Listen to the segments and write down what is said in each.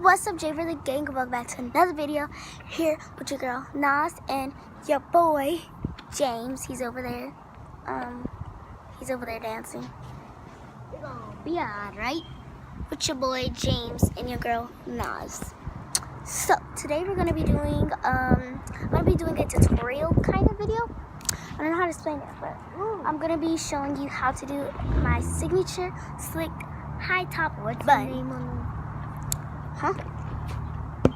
What's up, Javer the gang? Welcome back to another video here with your girl Nas and your boy James. He's over there. He's over there dancing. Yeah, right? With your boy James and your girl Nas. So today we're gonna be doing I'm gonna be doing a tutorial kind of video. I don't know how to explain it, but I'm gonna be showing you how to do my signature slick high top What's bun. your name on Huh?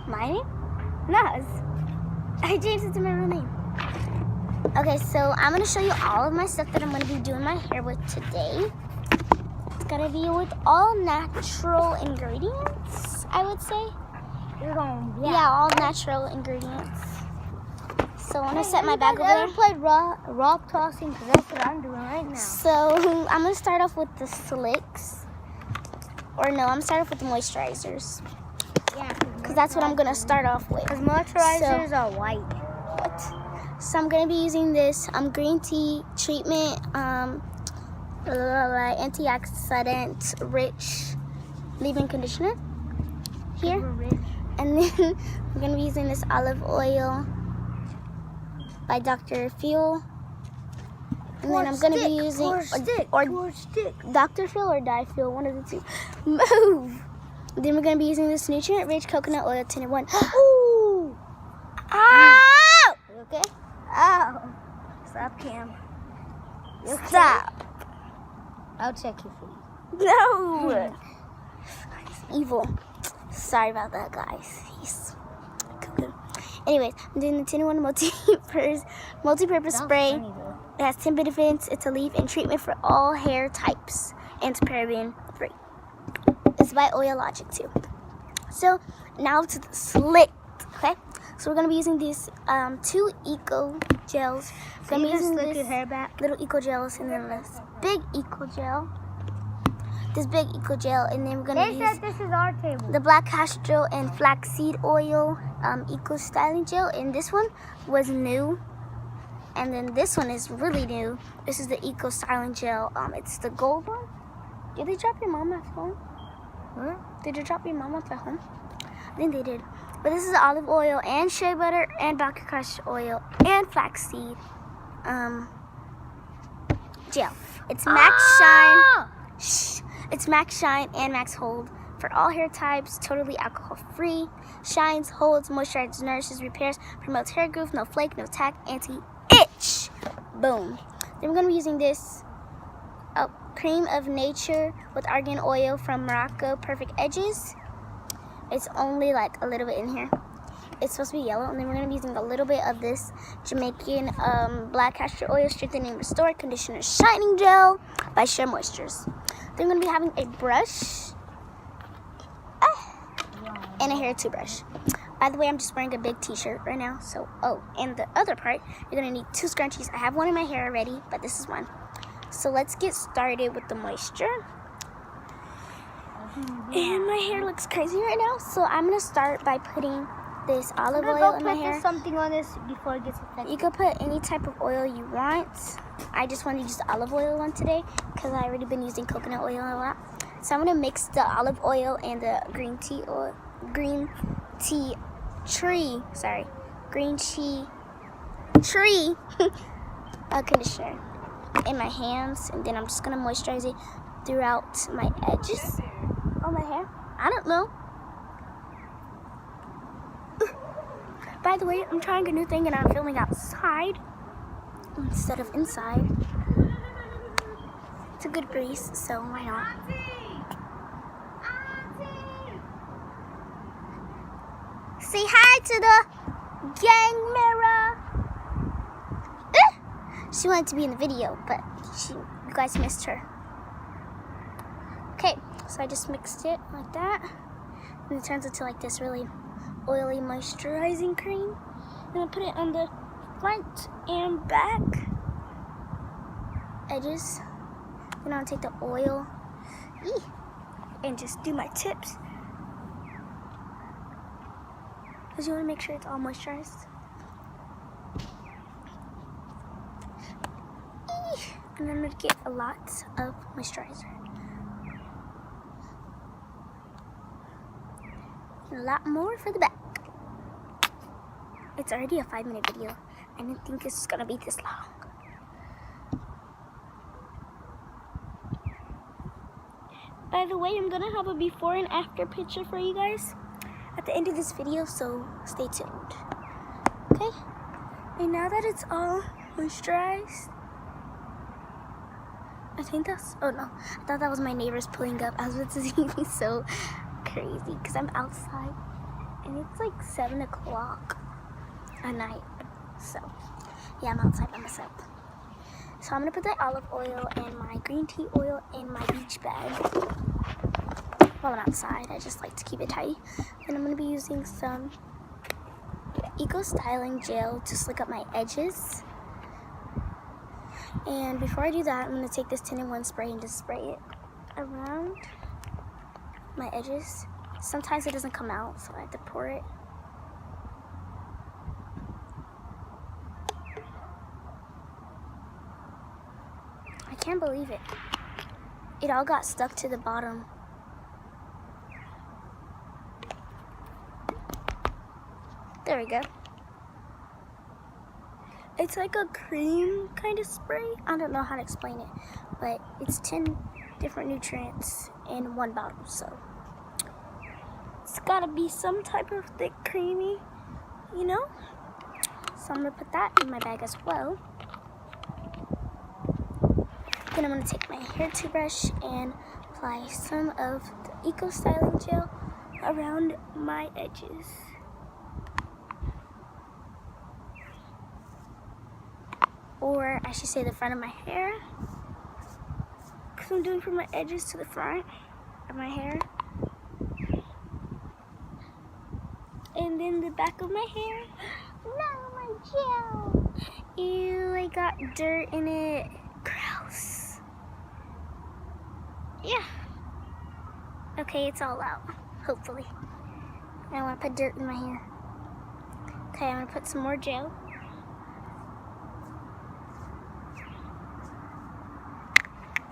My name? Nas. I changed it to my real name. Okay, so I'm going to show you all of my stuff that I'm going to be doing my hair with today. It's going to be with all natural ingredients, I would say. Yeah, all natural ingredients. So I'm going to set my bag over there. I played rock tossing because that's what I'm doing right now. So I'm going to start off with the slicks. Or no, I'm going to start off with the moisturizers. Yeah, Because that's what I'm going to start off with. Because moisturizers are white. What? So I'm going to be using this green tea treatment, antioxidant rich leave-in conditioner here. And then I'm going to be using this olive oil by Dr. Phil. And then I'm going to be using Dr. Phil or Di Phil, one of the two. Move! Then we're going to be using this nutrient-rich coconut oil tinted one. Ooh! Ow! You okay? Ow. Stop, Cam. Stop. I'll check you for you. No! He's evil. Sorry about that, guys. He's cuckoo. Anyways, I'm doing the tinted one multi-purpose spray. Funny, though. It has 10 benefits. It's a leave-in treatment for all hair types and it's paraben-free. It's by Oillogic too. So now to the slick, okay? So we're gonna be using these two eco gels. We're gonna be using slick this your hair back. little eco gels and then this big eco gel. This big eco gel, and then we're gonna They use said this is our table. the black castor and flaxseed oil eco styling gel. And this one was new. And then this one is really new. This is the eco styling gel. It's the gold one. Did they drop your mom at home? Huh? Did you drop your mom off at home? I think they did. But this is olive oil and shea butter and Dr. Crush oil and flaxseed gel. It's Max Shine. Shh. It's Max Shine and Max Hold for all hair types, totally alcohol free. Shines, holds, moisturizes, nourishes, repairs, promotes hair growth, no flake, no tack, anti-itch. Boom. Then we're gonna be using this cream of nature with argan oil from Morocco Perfect Edges. It's only like a little bit in here. It's supposed to be yellow. And then we're going to be using a little bit of this Jamaican black castor oil strengthening restore conditioner shining gel by Share Moistures. Then we're going to be having a brush and a hair toothbrush. By the way, I'm just wearing a big t-shirt right now. So, and the other part, you're going to need two scrunchies. I have one in my hair already, but this is one. So let's get started with the moisture. And my hair looks crazy right now. So I'm going to start by putting this olive oil in my hair. Something on this before it gets affected. You can put any type of oil you want. I just want to use the olive oil one today because I've already been using coconut oil a lot. So I'm going to mix the olive oil and the green tea tree conditioner in my hands, and then I'm just gonna moisturize it throughout my edges on my hair. I don't know. By the way, I'm trying a new thing and I'm filming outside instead of inside. It's a good breeze, so why not? Say hi to the gang mirror. She wanted to be in the video, but you guys missed her. Okay, so I just mixed it like that. And it turns into like this really oily moisturizing cream. I'm gonna put it on the front and back edges. Then I'll take the oil and just do my tips. Because you want to make sure it's all moisturized. And I'm going to get a lot of moisturizer. and a lot more for the back. It's already a 5-minute video. I didn't think this was gonna be this long. By the way, I'm gonna have a before and after picture for you guys at the end of this video, so stay tuned. Okay? And now that it's all moisturized, I think that's, oh no, I thought that was my neighbors pulling up. I was about to see me so crazy because I'm outside and it's like 7 o'clock at night. So yeah, I'm outside by myself. So I'm gonna put the olive oil and my green tea oil in my beach bag while I'm outside. I just like to keep it tidy. And I'm gonna be using some Eco Styling Gel to slick up my edges. And before I do that, I'm gonna take this 10-in-1 spray and just spray it around my edges. Sometimes it doesn't come out, so I have to pour it. I can't believe it. It all got stuck to the bottom. There we go. It's like a cream kind of spray. I don't know how to explain it, but it's 10 different nutrients in one bottle, so it's gotta be some type of thick, creamy, you know? So I'm gonna put that in my bag as well. Then I'm gonna take my hair toothbrush and apply some of the Eco Styling Gel around my edges. Or I should say the front of my hair, because I'm doing from my edges to the front of my hair. And then the back of my hair. No, my gel. Ew, I got dirt in it. Gross. Yeah. Okay, it's all out, hopefully. I want to put dirt in my hair. Okay, I'm going to put some more gel.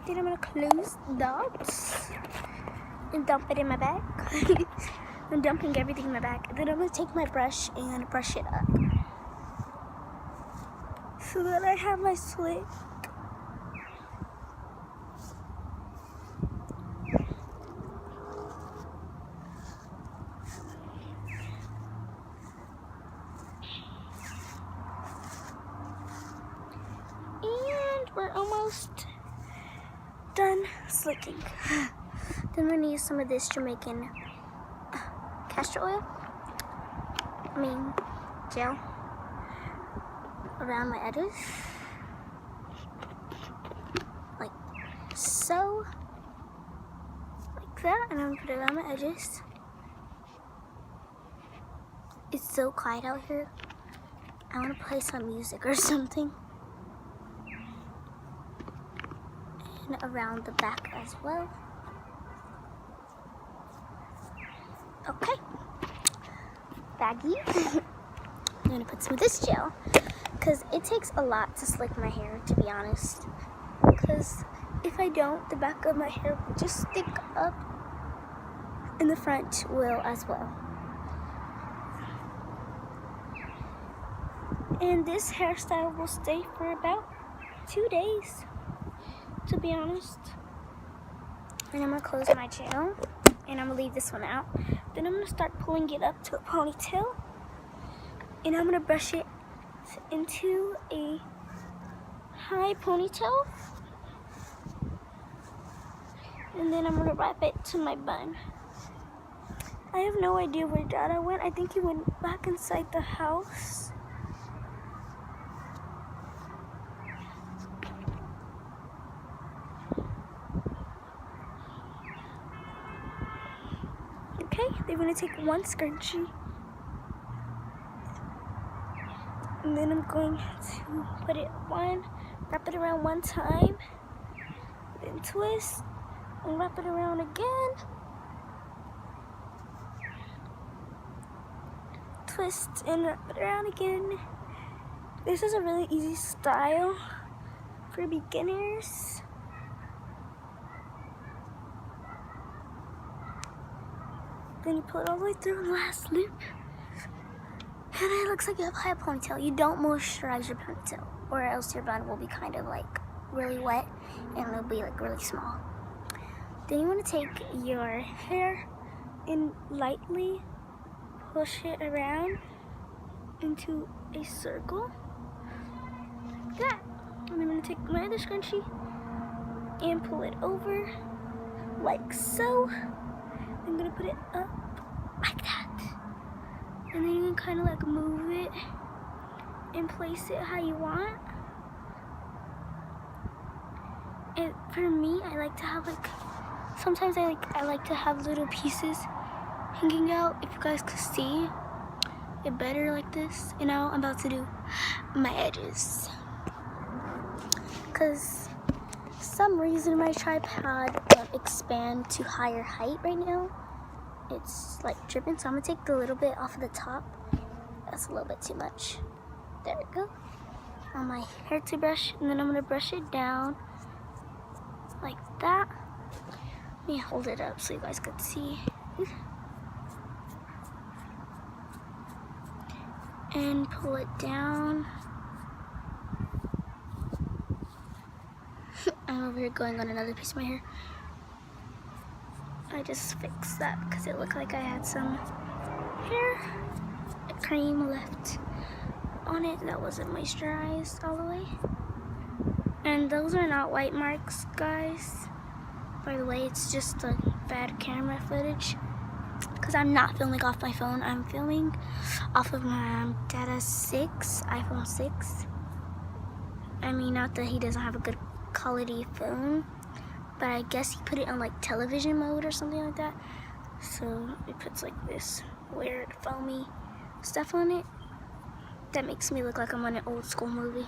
Then I'm going to close that and dump it in my bag. I'm dumping everything in my bag. Then I'm going to take my brush and brush it up so that I have my slick. And we're almost done slicking. Then we're gonna use some of this Jamaican castor oil. Gel around my edges, like so, like that, and I'm gonna put it around my edges. It's so quiet out here. I want to play some music or something. And around the back as well. Okay. Baggy. I'm gonna put some of this gel because it takes a lot to slick my hair, to be honest. Because if I don't, the back of my hair will just stick up and the front will as well. And this hairstyle will stay for about 2 days, to be honest. And I'm gonna close my gel and I'm gonna leave this one out. Then I'm gonna start pulling it up to a ponytail and I'm gonna brush it into a high ponytail. And then I'm gonna wrap it to my bun. I have no idea where Dada went. I think he went back inside the house. Okay, they're gonna take one scrunchie. And then I'm going to put it wrap it around one time, then twist, and wrap it around again. Twist and wrap it around again. This is a really easy style for beginners. Then you pull it all the way through in the last loop. And it looks like you have a high ponytail. You don't moisturize your ponytail, or else your bun will be kind of like really wet and it'll be like really small. Then you want to take your hair and lightly push it around into a circle. Like that. And I'm going to take my other scrunchie and pull it over like so. I'm going to put it up like that. And then you can kind of like move it and place it how you want. And for me, I like to have like, sometimes I like to have little pieces hanging out. If you guys could see it better like this, you know, I'm about to do my edges. Cause some reason my tripod won't expand to higher height right now. It's like dripping, so I'm gonna take the little bit off of the top. That's a little bit too much. There we go. On my hair toothbrush, and then I'm gonna brush it down like that. Let me hold it up so you guys can see. And pull it down. I'm over here going on another piece of my hair. I just fixed that because it looked like I had some hair cream left on it that wasn't moisturized all the way. And those are not white marks, guys. By the way, it's just a bad camera footage because I'm not filming off my phone. I'm filming off of my dad's iPhone 6. I mean, not that he doesn't have a good quality phone, but I guess he put it on like television mode or something like that. So it puts like this weird foamy stuff on it that makes me look like I'm on an old school movie.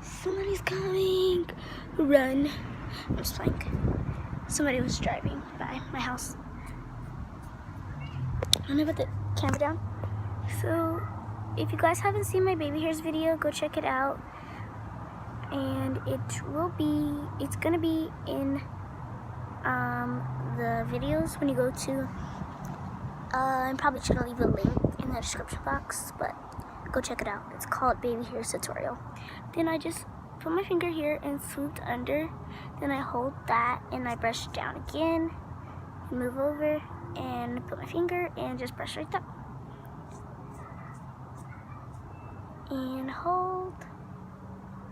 Somebody's coming. Run. I'm just playing. Somebody was driving by my house. I'm gonna put the camera down. So if you guys haven't seen my baby hairs video, go check it out. And it's gonna be in the videos when you go to, I'm probably gonna leave a link in the description box, but go check it out. It's called Baby Hairs Tutorial. Then I just put my finger here and swooped under. Then I hold that and I brush it down again, move over and put my finger and just brush right there. And hold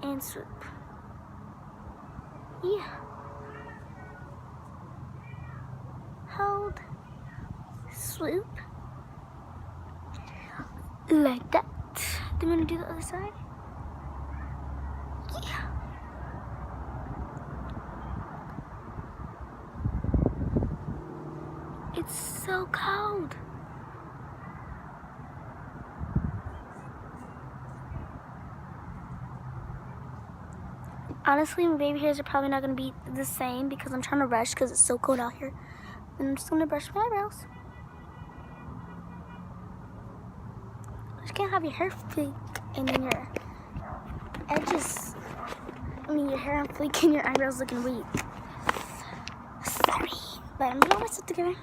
and swoop. Yeah. Hold, swoop, like that. Then I'm gonna do the other side. Yeah. It's so cold. Honestly, my baby hairs are probably not going to be the same because I'm trying to rush because it's so cold out here. And I'm just going to brush my eyebrows. You just can't have your hair fleek and then your edges, your hair on fleek and your eyebrows looking weak. Sorry. But I'm getting all my stuff together.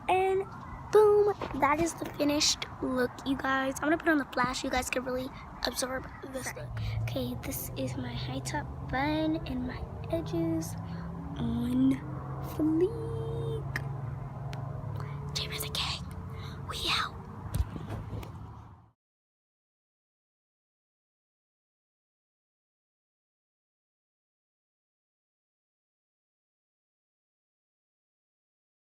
And boom, that is the finished look, you guys. I'm going to put on the flash so you guys can really absorb this look. Okay, this is my high top bun and my edges on fleek.